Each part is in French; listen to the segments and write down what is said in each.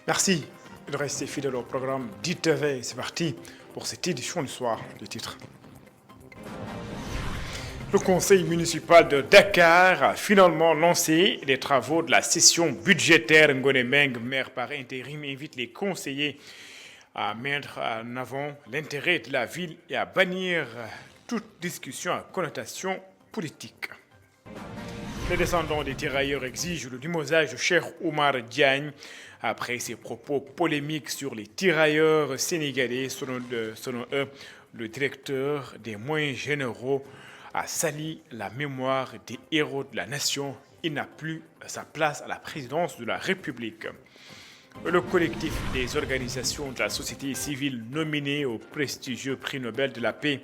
Merci de rester fidèle au programme d'ITV. C'est parti pour cette édition du soir. Les titres. Le conseil municipal de Dakar a finalement lancé les travaux de la session budgétaire. Ngonemeng, maire par intérim, invite les conseillers à mettre en avant l'intérêt de la ville et à bannir toute discussion à connotation politique. Les descendants des tirailleurs exigent le limogeage de Cheikh Oumar Diagne après ses propos polémiques sur les tirailleurs sénégalais. Selon eux, le directeur des moyens généraux a sali la mémoire des héros de la nation. Il n'a plus sa place à la présidence de la République. Le collectif des organisations de la société civile nominé au prestigieux prix Nobel de la paix,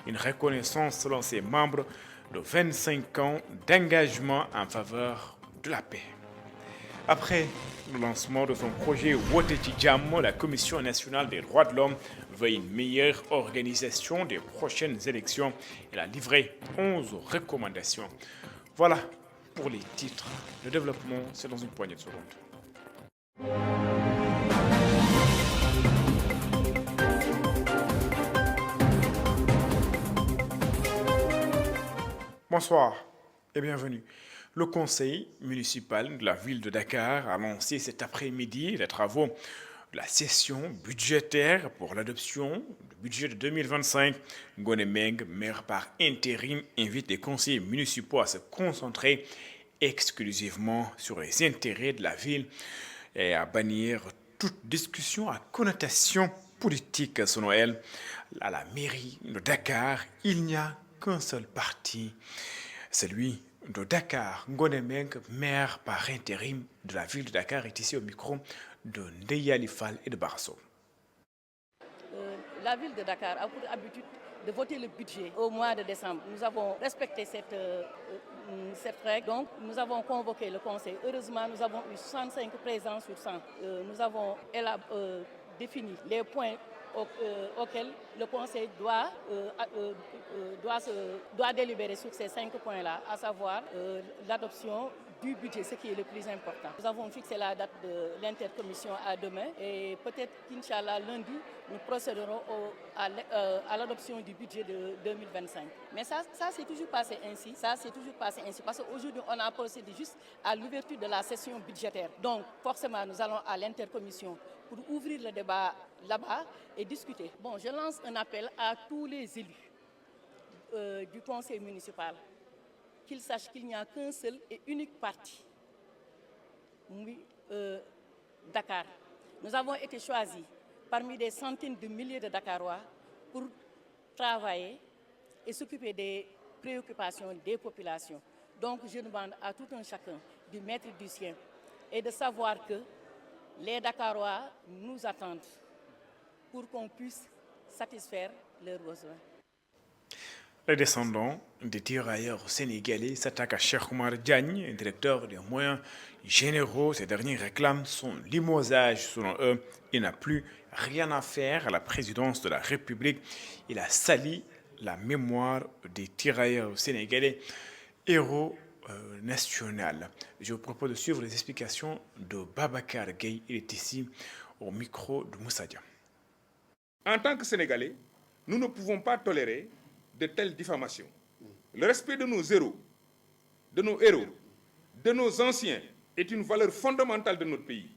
une reconnaissance selon ses membres de 25 ans d'engagement en faveur de la paix. Après le lancement de son projet Woteti Jam, la Commission nationale des droits de l'homme veut une meilleure organisation des prochaines élections. Elle a livré 11 recommandations. Voilà pour les titres. Le développement, c'est dans une poignée de secondes. Bonsoir et bienvenue. Le conseil municipal de la ville de Dakar a lancé cet après-midi les travaux de la session budgétaire pour l'adoption du budget de 2025. Ngonemeng, maire par intérim, invite les conseillers municipaux à se concentrer exclusivement sur les intérêts de la ville et à bannir toute discussion à connotation politique. Selon elle, à la mairie de Dakar, il n'y a qu'un seul parti, celui de Dakar. Ngonemeng, maire par intérim de la ville de Dakar, est ici au micro de Ndeya Lifal et de Barso. La ville de Dakar a pour habitude de voter le budget au mois de décembre. Nous avons respecté cette règle, donc nous avons convoqué le conseil. Heureusement, nous avons eu 65 présents sur 100. Nous avons défini les points auxquels le conseil doit délibérer sur ces 5 points-là, à savoir l'adoption du budget, ce qui est le plus important. Nous avons fixé la date de l'intercommission à demain et peut-être qu'Inch'Allah, lundi, nous procéderons à l'adoption du budget de 2025. Mais ça s'est toujours passé ainsi. Parce qu'aujourd'hui, on a procédé juste à l'ouverture de la session budgétaire. Donc, forcément, nous allons à l'intercommission pour ouvrir le débat là-bas et discuter. Bon, je lance un appel à tous les élus du conseil municipal qu'ils sachent qu'il n'y a qu'un seul et unique parti, Dakar. Nous avons été choisis parmi des centaines de milliers de Dakarois pour travailler et s'occuper des préoccupations des populations. Donc je demande à tout un chacun de mettre du sien et de savoir que les Dakarois nous attendent pour qu'on puisse satisfaire leurs besoins. Les descendants des tirailleurs sénégalais s'attaquent à Cheikh Oumar Diagne, directeur des moyens généraux. Ces derniers réclament son limogeage. Selon eux, il n'a plus rien à faire à la présidence de la République. Il a sali la mémoire des tirailleurs sénégalais, héros national. Je vous propose de suivre les explications de Babacar Gueye. Il est ici au micro de Moussa Dia. En tant que Sénégalais, nous ne pouvons pas tolérer de telles diffamations. Le respect de nos héros, de nos anciens est une valeur fondamentale de notre pays.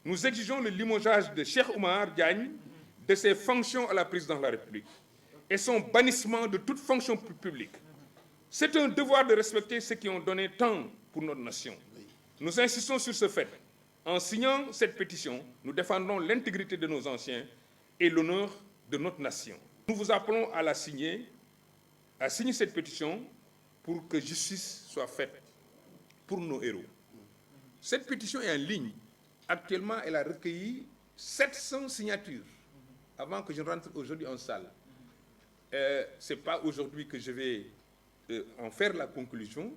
Nous exigeons le limogeage de Cheikh Oumar Diagne de ses fonctions à la présidence de la République et son bannissement de toute fonction publique. C'est un devoir de respecter ceux qui ont donné tant pour notre nation. Nous insistons sur ce fait. En signant cette pétition, nous défendrons l'intégrité de nos anciens et l'honneur de notre nation. Nous vous appelons à signer cette pétition pour que justice soit faite pour nos héros. Cette pétition est en ligne. Actuellement, elle a recueilli 700 signatures avant que je rentre aujourd'hui en salle. Ce n'est pas aujourd'hui que je vais en faire la conclusion,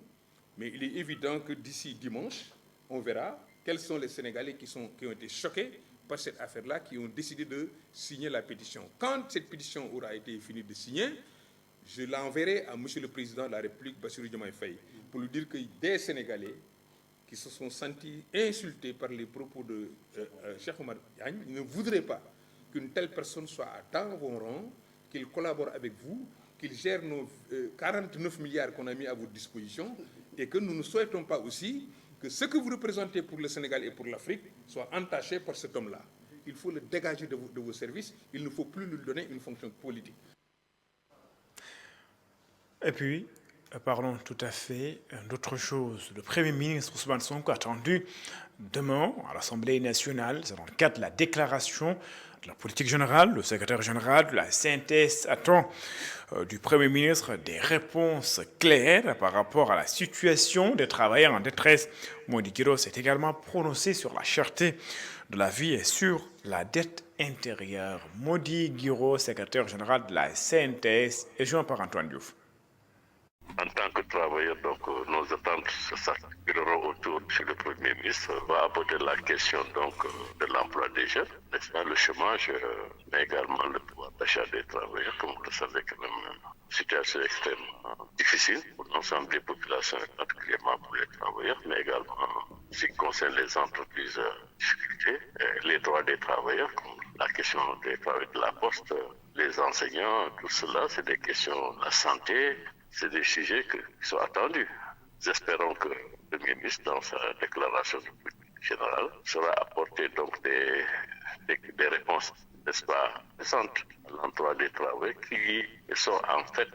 mais il est évident que d'ici dimanche, on verra quels sont les Sénégalais qui ont été choqués par cette affaire-là, qui ont décidé de signer la pétition. Quand cette pétition aura été finie de signer, je l'enverrai à M. le Président de la République, Bassirou Diomaye Faye, pour lui dire que des Sénégalais qui qui se sont sentis insultés par les propos de Cheikh Oumar Diagne ne voudraient pas qu'une telle personne soit dans vos rangs, qu'il collabore avec vous, qu'il gère nos 49 milliards qu'on a mis à votre disposition, et que nous ne souhaitons pas aussi que ce que vous représentez pour le Sénégal et pour l'Afrique soit entaché par cet homme-là. Il faut le dégager de vos services, il ne faut plus lui donner une fonction politique. Et puis, parlons tout à fait d'autre chose. Le Premier ministre Ousmane Sonko attendu demain à l'Assemblée nationale, c'est dans le cadre de la déclaration de la politique générale. Le secrétaire général de la CNTS attend du Premier ministre des réponses claires par rapport à la situation des travailleurs en détresse. Mody Guiro s'est également prononcé sur la cherté de la vie et sur la dette intérieure. Mody Guiro, secrétaire général de la CNTS, est joint par Antoine Diouf. En tant que travailleurs, donc, nos attentes s'articuleront autour de le Premier ministre, va aborder la question donc, de l'emploi des jeunes, n'est-ce pas, le chômage, mais également le pouvoir d'achat des travailleurs, comme vous le savez, quand même, une situation extrêmement difficile pour l'ensemble des populations, particulièrement pour les travailleurs, mais également en ce qui concerne les entreprises difficultés, les droits des travailleurs, comme la question des travailleurs de la poste, les enseignants, tout cela, c'est des questions de la santé. C'est des sujets qui sont attendus. Nous espérons que le ministre, dans sa déclaration de politique générale, saura apporter donc des réponses, n'est-ce pas, récentes à l'emploi des travailleurs qui sont en fait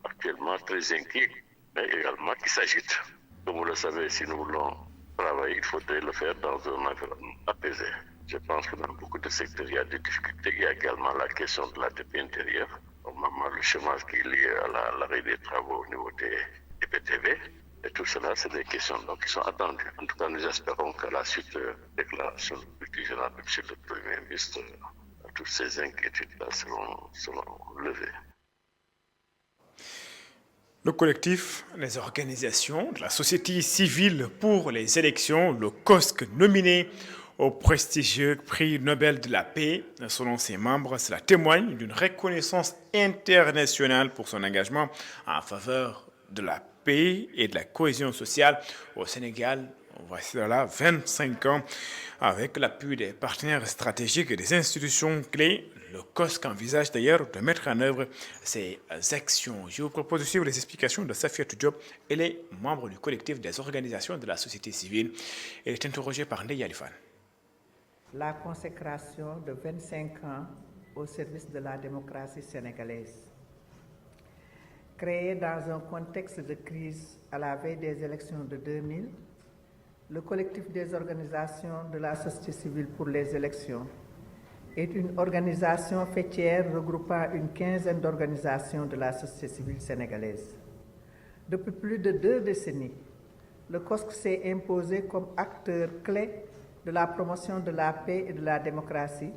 actuellement très inquiets, mais également qui s'agitent. Comme vous le savez, si nous voulons travailler, il faudrait le faire dans un environnement apaisé. Je pense que dans beaucoup de secteurs, il y a des difficultés. Il y a également la question de la dette intérieure. Normalement, le chômage qui est lié à l'arrêt des travaux au niveau des PTV. Et tout cela, c'est des questions donc, qui sont attendues. En tout cas, nous espérons qu'à la suite de la déclaration de politique générale de M. le Premier ministre, toutes ces inquiétudes-là seront levées. Le collectif des organisations de la société civile pour les élections, le COSC, nominé au prestigieux prix Nobel de la paix. Selon ses membres, cela témoigne d'une reconnaissance internationale pour son engagement en faveur de la paix et de la cohésion sociale au Sénégal. Voici là 25 ans avec l'appui des partenaires stratégiques et des institutions clés. Le COSC envisage d'ailleurs de mettre en œuvre ces actions. Je vous propose de suivre les explications de Safiatou Diop. Elle est membre du collectif des organisations de la société civile. Elle est interrogée par Ndeye Alifane. La consécration de 25 ans au service de la démocratie sénégalaise. Créé dans un contexte de crise à la veille des élections de 2000, le collectif des organisations de la société civile pour les élections est une organisation fêtière regroupant une quinzaine d'organisations de la société civile sénégalaise. Depuis plus de 2 décennies, le COSC s'est imposé comme acteur clé de la promotion de la paix et de la démocratie,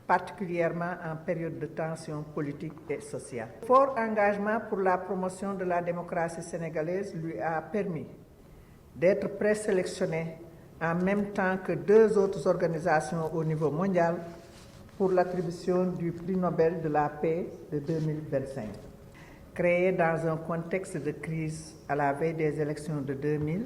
particulièrement en période de tension politique et sociale. Fort engagement pour la promotion de la démocratie sénégalaise lui a permis d'être présélectionné en même temps que 2 autres organisations au niveau mondial pour l'attribution du prix Nobel de la paix de 2025. Créé dans un contexte de crise à la veille des élections de 2000,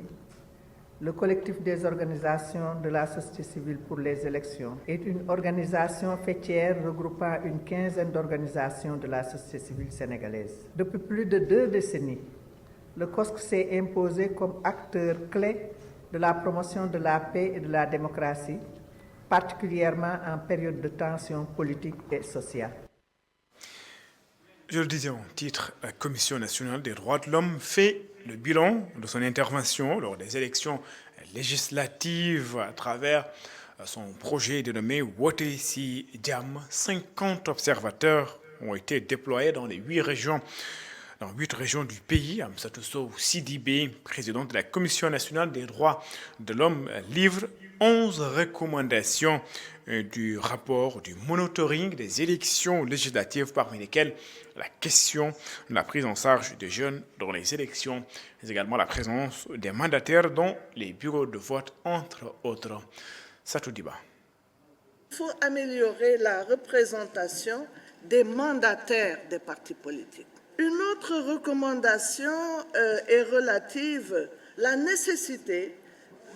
le collectif des organisations de la société civile pour les élections est une organisation fêtière regroupant une quinzaine d'organisations de la société civile sénégalaise. Depuis plus de 2 décennies, le COSC s'est imposé comme acteur clé de la promotion de la paix et de la démocratie, particulièrement en période de tension politique et sociale. Je le disais en titre, la Commission nationale des droits de l'homme fait le bilan de son intervention lors des élections législatives à travers son projet dénommé Wote Si Jàmm. 50 observateurs ont été déployés dans les 8 régions du pays. Amsatou Sow Sidibé, président de la Commission nationale des droits de l'homme, livre 11 recommandations du rapport du monitoring des élections législatives, parmi lesquelles la question de la prise en charge des jeunes dans les élections, mais également la présence des mandataires dans les bureaux de vote, entre autres. Satou Diba. Il faut améliorer la représentation des mandataires des partis politiques. Une autre recommandation est relative à la nécessité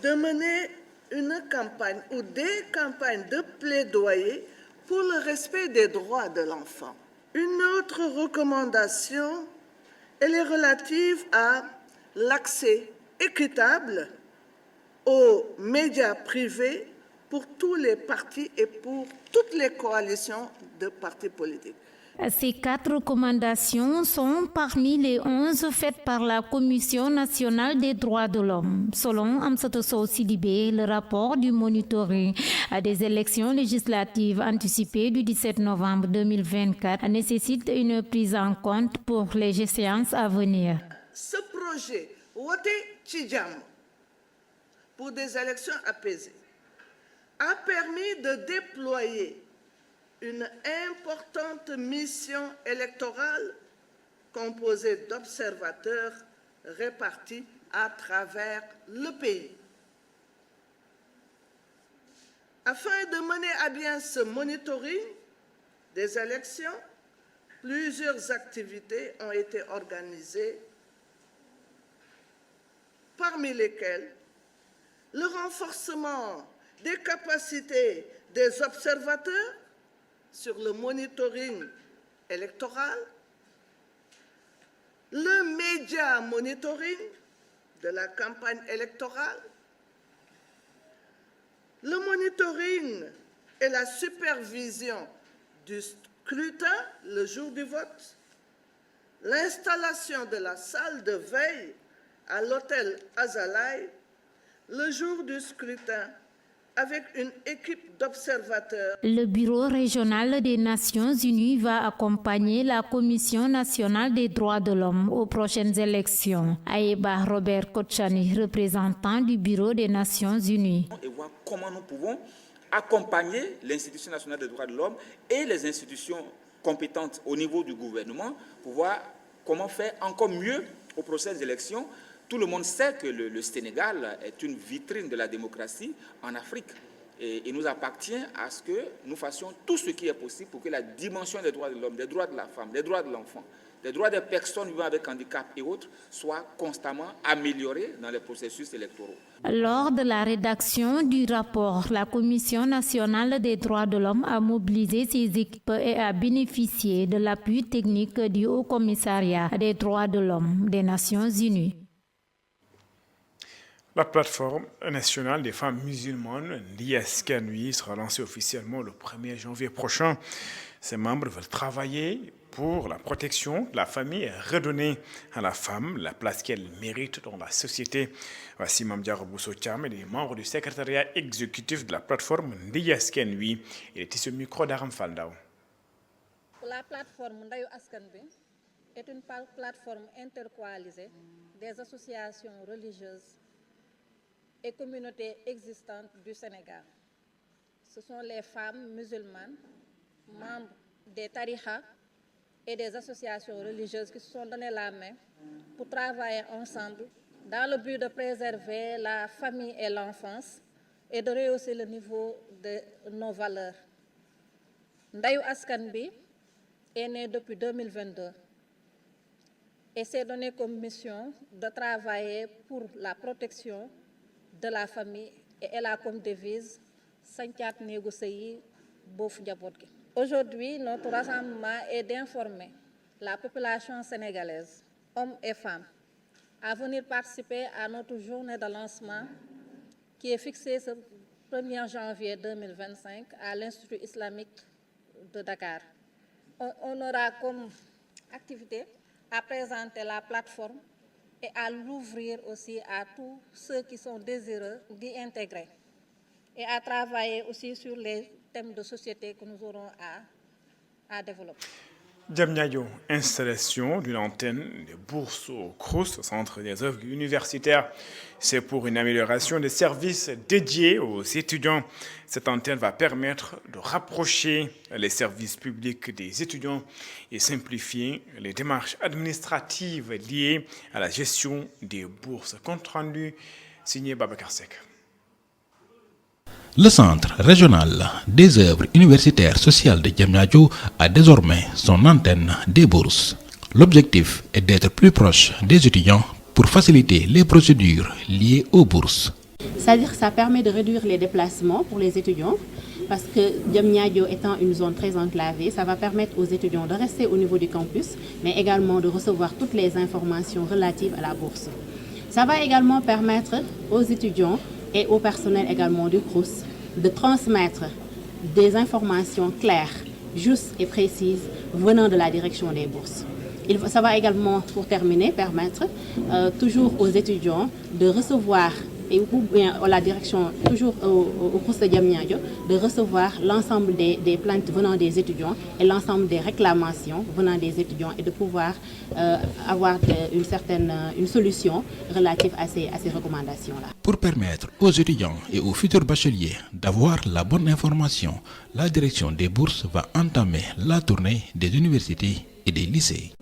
de mener une campagne ou des campagnes de plaidoyer pour le respect des droits de l'enfant. Une autre recommandation, elle est relative à l'accès équitable aux médias privés pour tous les partis et pour toutes les coalitions de partis politiques. Ces 4 recommandations sont parmi les 11 faites par la Commission nationale des droits de l'homme. Selon Amsatou Sow Sidibé, le rapport du monitoring des élections législatives anticipées du 17 novembre 2024 nécessite une prise en compte pour les échéances à venir. Ce projet, Wote Tchidjam, pour des élections apaisées, a permis de déployer une importante mission électorale composée d'observateurs répartis à travers le pays. Afin de mener à bien ce monitoring des élections, plusieurs activités ont été organisées, parmi lesquelles le renforcement des capacités des observateurs sur le monitoring électoral, le média monitoring de la campagne électorale, le monitoring et la supervision du scrutin le jour du vote, l'installation de la salle de veille à l'hôtel Azalaï le jour du scrutin avec une équipe d'observateurs. Le Bureau régional des Nations Unies va accompagner la Commission nationale des droits de l'homme aux prochaines élections. Aïba Robert Kochani, représentant du Bureau des Nations Unies. Et voir comment nous pouvons accompagner l'Institution nationale des droits de l'homme et les institutions compétentes au niveau du gouvernement pour voir comment faire encore mieux aux prochaines élections. Tout le monde sait que le Sénégal est une vitrine de la démocratie en Afrique. Et il nous appartient à ce que nous fassions tout ce qui est possible pour que la dimension des droits de l'homme, des droits de la femme, des droits de l'enfant, des droits des personnes vivant avec handicap et autres soient constamment améliorés dans les processus électoraux. Lors de la rédaction du rapport, la Commission nationale des droits de l'homme a mobilisé ses équipes et a bénéficié de l'appui technique du Haut Commissariat des droits de l'homme des Nations Unies. La plateforme nationale des femmes musulmanes, l'ISKNUI, sera lancée officiellement le 1er janvier prochain. Ses membres veulent travailler pour la protection de la famille et redonner à la femme la place qu'elle mérite dans la société. Voici Mamdiara Bousso-Thiam et les membres du secrétariat exécutif de la plateforme l'ISKNUI. Il était sur le micro d'Aram Faldao. La plateforme Ndayu Askan Bi est une plateforme intercoalisée des associations religieuses et communautés existantes du Sénégal. Ce sont les femmes musulmanes, membres des tariqas et des associations religieuses qui se sont donné la main pour travailler ensemble dans le but de préserver la famille et l'enfance et de rehausser le niveau de nos valeurs. Ndayu Askan Bi est né depuis 2022 et s'est donné comme mission de travailler pour la protection de la famille et elle a comme devise Santiat Négousseyi Bof Djabotki. Aujourd'hui, notre rassemblement est d'informer la population sénégalaise, hommes et femmes, à venir participer à notre journée de lancement qui est fixée ce 1er janvier 2025 à l'Institut islamique de Dakar. On aura comme activité à présenter la plateforme et à l'ouvrir aussi à tous ceux qui sont désireux d'y intégrer et à travailler aussi sur les thèmes de société que nous aurons à développer. Diamniadio, installation d'une antenne de bourse au CROUS, Centre des œuvres universitaires. C'est pour une amélioration des services dédiés aux étudiants. Cette antenne va permettre de rapprocher les services publics des étudiants et simplifier les démarches administratives liées à la gestion des bourses. Compte rendu signé Babacar Seck. Le Centre régional des œuvres universitaires sociales de Diamniadio a désormais son antenne des bourses. L'objectif est d'être plus proche des étudiants pour faciliter les procédures liées aux bourses. C'est-à-dire que ça permet de réduire les déplacements pour les étudiants, parce que Diamniadio étant une zone très enclavée, ça va permettre aux étudiants de rester au niveau du campus, mais également de recevoir toutes les informations relatives à la bourse. Ça va également permettre aux étudiants et au personnel également du CROUS de transmettre des informations claires, justes et précises venant de la direction des bourses. Ça va également, pour terminer, permettre toujours aux étudiants de recevoir, ou bien à la direction, toujours au CROUS de Diamniadio, de recevoir l'ensemble des plaintes venant des étudiants et l'ensemble des réclamations venant des étudiants et de pouvoir avoir une solution relative à ces recommandations-là. Pour permettre aux étudiants et aux futurs bacheliers d'avoir la bonne information, la direction des bourses va entamer la tournée des universités et des lycées.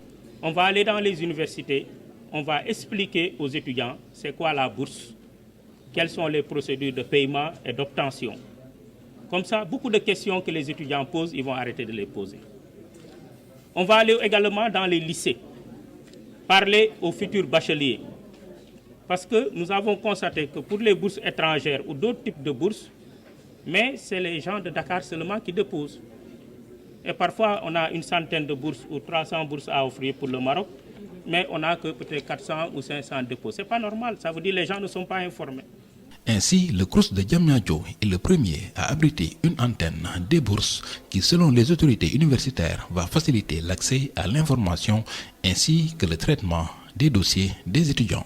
On va aller dans les universités, on va expliquer aux étudiants c'est quoi la bourse, quelles sont les procédures de paiement et d'obtention. Comme ça, beaucoup de questions que les étudiants posent, ils vont arrêter de les poser. On va aller également dans les lycées, parler aux futurs bacheliers. Parce que nous avons constaté que pour les bourses étrangères ou d'autres types de bourses, mais c'est les gens de Dakar seulement qui déposent. Et parfois, on a une centaine de bourses ou 300 bourses à offrir pour le Maroc, mais on n'a que peut-être 400 ou 500 dépôts. Ce n'est pas normal, ça veut dire que les gens ne sont pas informés. Ainsi, le CROUS de Diamniadio est le premier à abriter une antenne des bourses qui, selon les autorités universitaires, va faciliter l'accès à l'information ainsi que le traitement des dossiers des étudiants.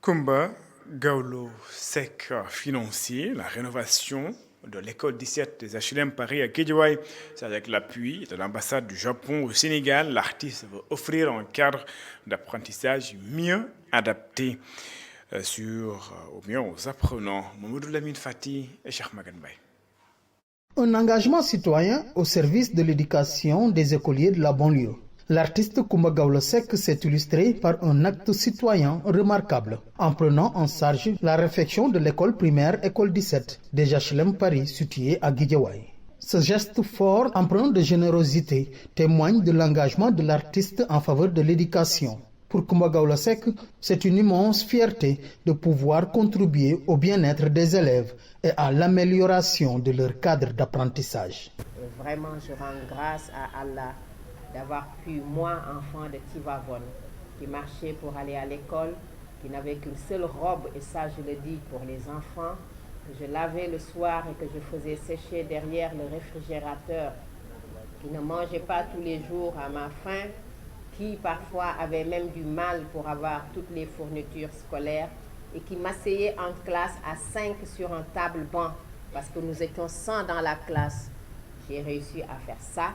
Kumba Gawlo Seck financier, la rénovation de l'école 17 des HLM Paris à Guédiawaye. C'est avec l'appui de l'ambassade du Japon au Sénégal. L'artiste veut offrir un cadre d'apprentissage mieux adapté aux apprenants. Mamadou Lamine Fati et Cheikh Magan Bay. Un engagement citoyen au service de l'éducation des écoliers de la banlieue. L'artiste Kumba Gawlo Seck s'est illustré par un acte citoyen remarquable, en prenant en charge la réfection de l'école primaire École 17 des HLM Paris située à Guédiawaye. Ce geste fort, empreint de générosité, témoigne de l'engagement de l'artiste en faveur de l'éducation. Pour Kumba Gawlo Seck, c'est une immense fierté de pouvoir contribuer au bien-être des élèves et à l'amélioration de leur cadre d'apprentissage. Vraiment, je rends grâce à Allah d'avoir pu, moi, enfant de Tivavone, qui marchait pour aller à l'école, qui n'avait qu'une seule robe, et ça je le dis pour les enfants, que je lavais le soir et que je faisais sécher derrière le réfrigérateur, qui ne mangeait pas tous les jours à ma faim, qui parfois avait même du mal pour avoir toutes les fournitures scolaires, et qui m'asseyait en classe à 5 sur un table-banc, parce que nous étions 100 dans la classe. J'ai réussi à faire ça.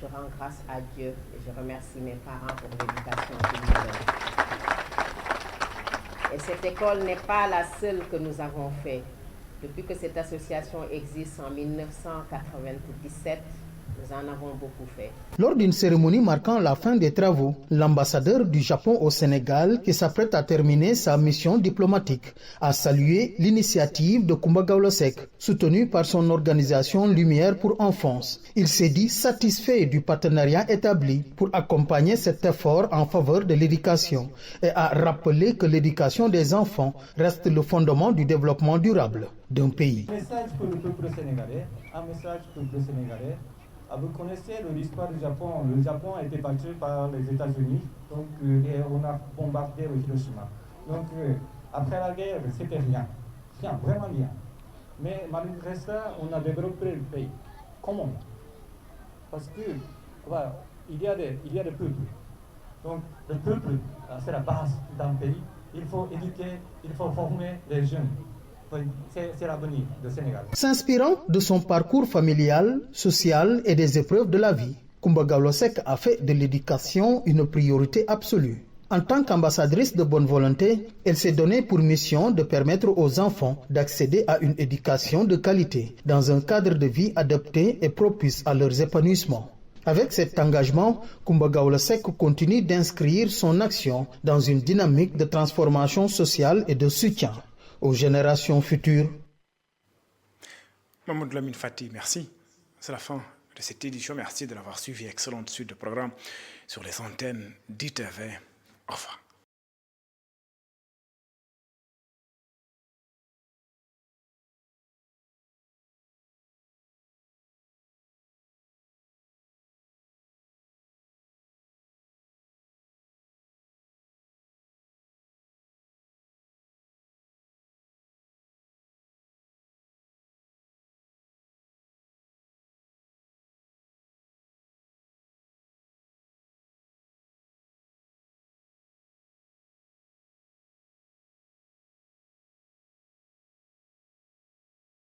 Je rends grâce à Dieu et je remercie mes parents pour l'éducation qu'ils nous donnent. Et cette école n'est pas la seule que nous avons faite. Depuis que cette association existe en 1997, nous en avons beaucoup fait. Lors d'une cérémonie marquant la fin des travaux, l'ambassadeur du Japon au Sénégal, qui s'apprête à terminer sa mission diplomatique, a salué l'initiative de Kumba Gawlo Seck, soutenue par son organisation Lumière pour Enfance. Il s'est dit satisfait du partenariat établi pour accompagner cet effort en faveur de l'éducation et a rappelé que l'éducation des enfants reste le fondement du développement durable d'un pays. Un message pour le peuple sénégalais, vous connaissez l'histoire du Japon. Le Japon a été battu par les États-Unis, donc et on a bombardé le Hiroshima. Donc après la guerre, c'était rien, vraiment rien. Mais malgré ça, on a développé le pays. Comment? Parce que voilà, il y a des peuples. Donc le peuple, c'est la base d'un pays. Il faut éduquer, il faut former les jeunes. C'est l'avenir du Sénégal. S'inspirant de son parcours familial, social et des épreuves de la vie, Kumba Gawlo Seck a fait de l'éducation une priorité absolue. En tant qu'ambassadrice de bonne volonté, elle s'est donnée pour mission de permettre aux enfants d'accéder à une éducation de qualité, dans un cadre de vie adapté et propice à leurs épanouissements. Avec cet engagement, Kumba Gawlo Seck continue d'inscrire son action dans une dynamique de transformation sociale et de soutien aux générations futures. Mamadou Lamine Fati, merci. C'est la fin de cette édition. Merci de l'avoir suivi. Excellente suite de programmes sur les antennes d'ITV. Au revoir.